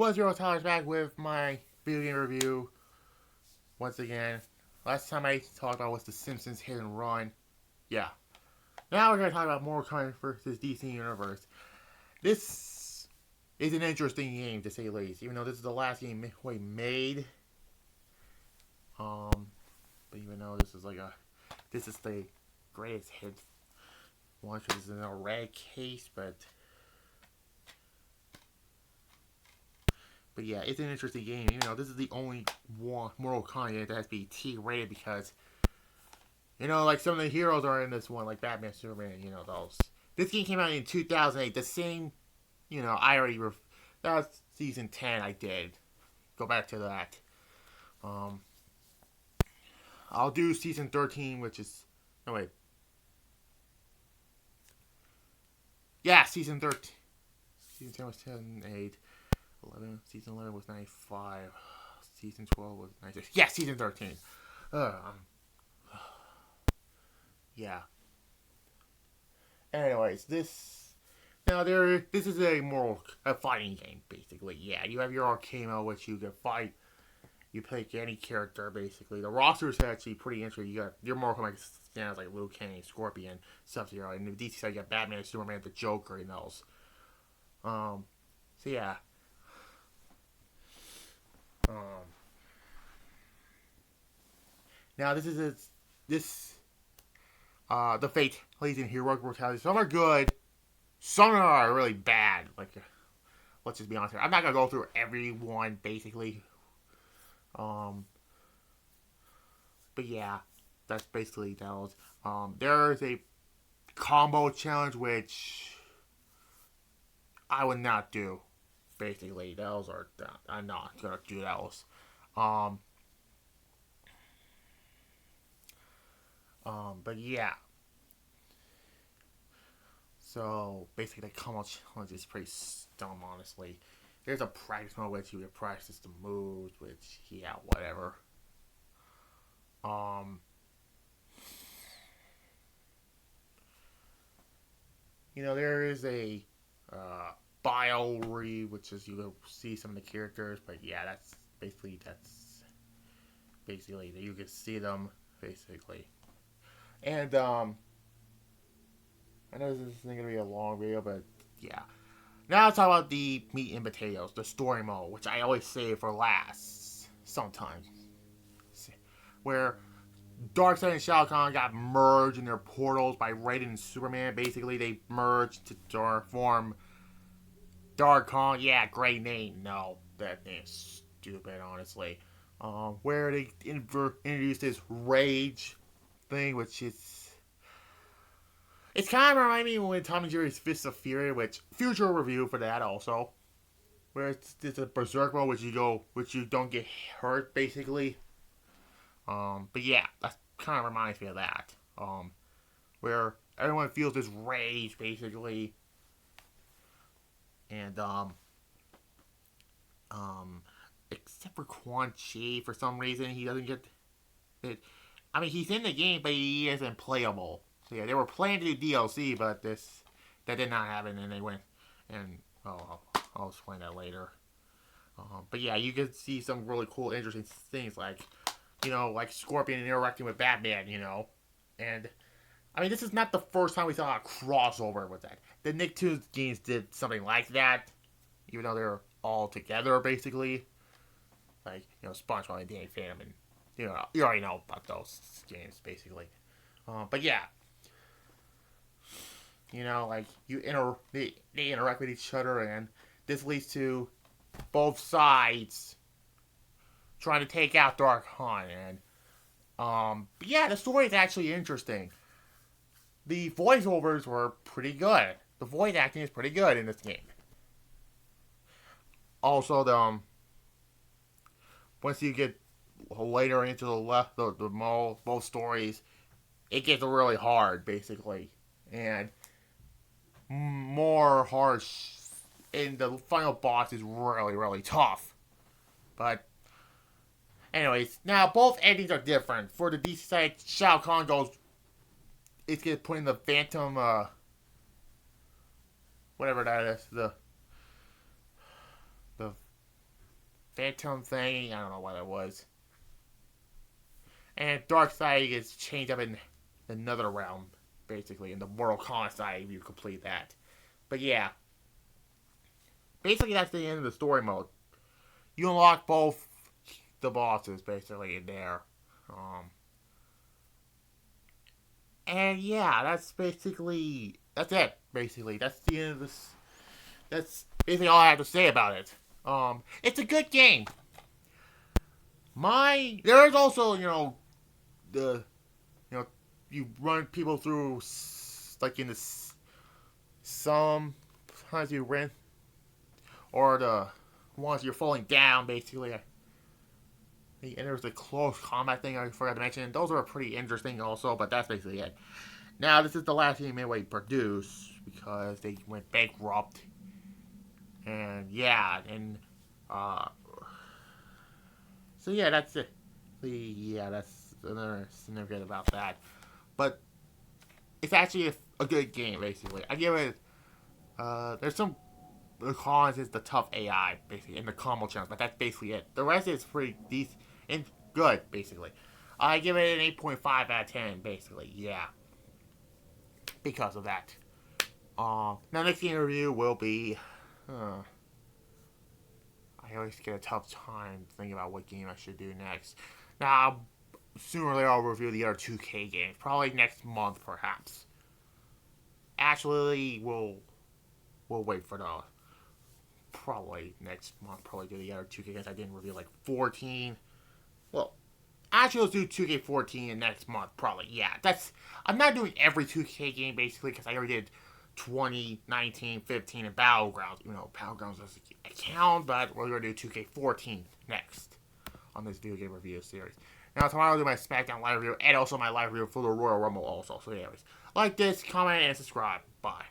What's your Tyler's back with my video game review once again. Last time I talked about was The Simpsons Hit and Run. Yeah. Now we're going to talk about Mortal Kombat versus DC Universe. This is an interesting game to say the least, even though this is the last game we made. But even though this is the greatest hit one, because this is a red case, but yeah, it's an interesting game. You know, this is the only one Mortal Kombat that has to be T rated because, you know, like some of the heroes are in this one, like Batman, Superman, you know, those. This game came out in 2008. The same, you know, that was season 10 I did. Go back to that. I'll do season 13, which is, no wait. Yeah, season 13. Season 10 was 2008. 11, season 11 was 95. Season 12 was 96. Yeah, season 13. Yeah. Anyways, this is a fighting game basically. Yeah, you have your arcade mode, which you can fight. You pick any character basically. The roster is actually pretty interesting. You got your Mortal Kombat stands like Liu Kang, Scorpion, Sub-Zero, and the DC side you got Batman, Superman, the Joker, and those. So yeah. Now this is the fatalities in heroic brutality. Some are good, some are really bad. Like, let's just be honest here. I'm not gonna go through every one basically. But yeah, that's basically those. There's a combo challenge which I would not do. Basically, I'm not gonna do those. But yeah. So basically, the combo challenge is pretty dumb, honestly. There's a practice mode which you can practice the moves, which yeah, whatever. You know, there is a bio read, which is you can see some of the characters, but yeah, that's basically you can see them basically. And I know this isn't gonna be a long video, but yeah. Now let's talk about the meat and potatoes, the story mode, which I always save for last sometimes. Where Darkseid and Shao Kahn got merged in their portals by Raiden and Superman. Basically, they merged to form Dark Kong. Yeah, great name. No, that name's stupid, honestly. Where they introduced this rage thing, which is... It's kind of reminding me when Tom and Jerry's Fists of Fury, which future review for that also. Where it's a berserk mode, which you don't get hurt, basically. But yeah, that kind of reminds me of that. Where everyone feels this rage, basically. And, except for Quan Chi, for some reason, he doesn't get it. I mean, he's in the game, but he isn't playable. So yeah, they were planning to do DLC, but that did not happen, and they went, and, I'll explain that later. But yeah, you can see some really cool, interesting things, like, you know, like Scorpion interacting with Batman, you know. And, I mean, this is not the first time we saw a crossover with that. The Nicktoons games did something like that, even though they're all together, basically. Like, you know, SpongeBob and Danny Phantom, and, you already know about those games, basically. But yeah. You know, like, they interact with each other, and this leads to both sides trying to take out Dark Khan, and but yeah, the story is actually interesting. The voiceovers were pretty good. The voice acting is pretty good in this game. Also, once you get later into both stories, it gets really hard, basically, and more harsh. And the final boss is really, really tough. But anyways, now both endings are different. For the DC side, Shao Kahn it's gonna put in the Phantom, whatever that is, the phantom thing. I don't know what it was. And Darkseid is changed up in another realm, basically, in the Mortal Kombat side if you complete that. But yeah, basically that's the end of the story mode. You unlock both the bosses, basically, in there. Um, and yeah, that's it, basically. That's the end of this. That's basically all I have to say about it. It's a good game. There is also, the you know you run people through like in this sometimes you run or the ones you're falling down basically. And there's the close combat thing I forgot to mention. Those are pretty interesting also, but that's basically it. Now this is the last game Midway produced because they went bankrupt. And yeah, and uh so yeah, that's it. Yeah, that's another significant about that. But it's actually a good game, basically. I give it. There's some. The cons is the tough AI, basically, and the combo challenge, but that's basically it. The rest is pretty decent and good, basically. I give it an 8.5 out of 10, basically. Yeah, because of that. Now next game review will be. I always get a tough time thinking about what game I should do next. Now, sooner or later I'll review the other 2K games. Probably next month, perhaps. Actually, we'll wait for the probably next month. Probably do the other 2K games. I didn't review like 14. Well, actually, let's do 2K14 next month. Probably, yeah. I'm not doing every 2K game basically because I already did 20, 19, 15, and Battlegrounds. Battlegrounds doesn't count, but we're going to do 2K14 next on this video game review series. Now, tomorrow I'll do my SmackDown live review and also my live review for the Royal Rumble also. So, anyways, like this, comment, and subscribe. Bye.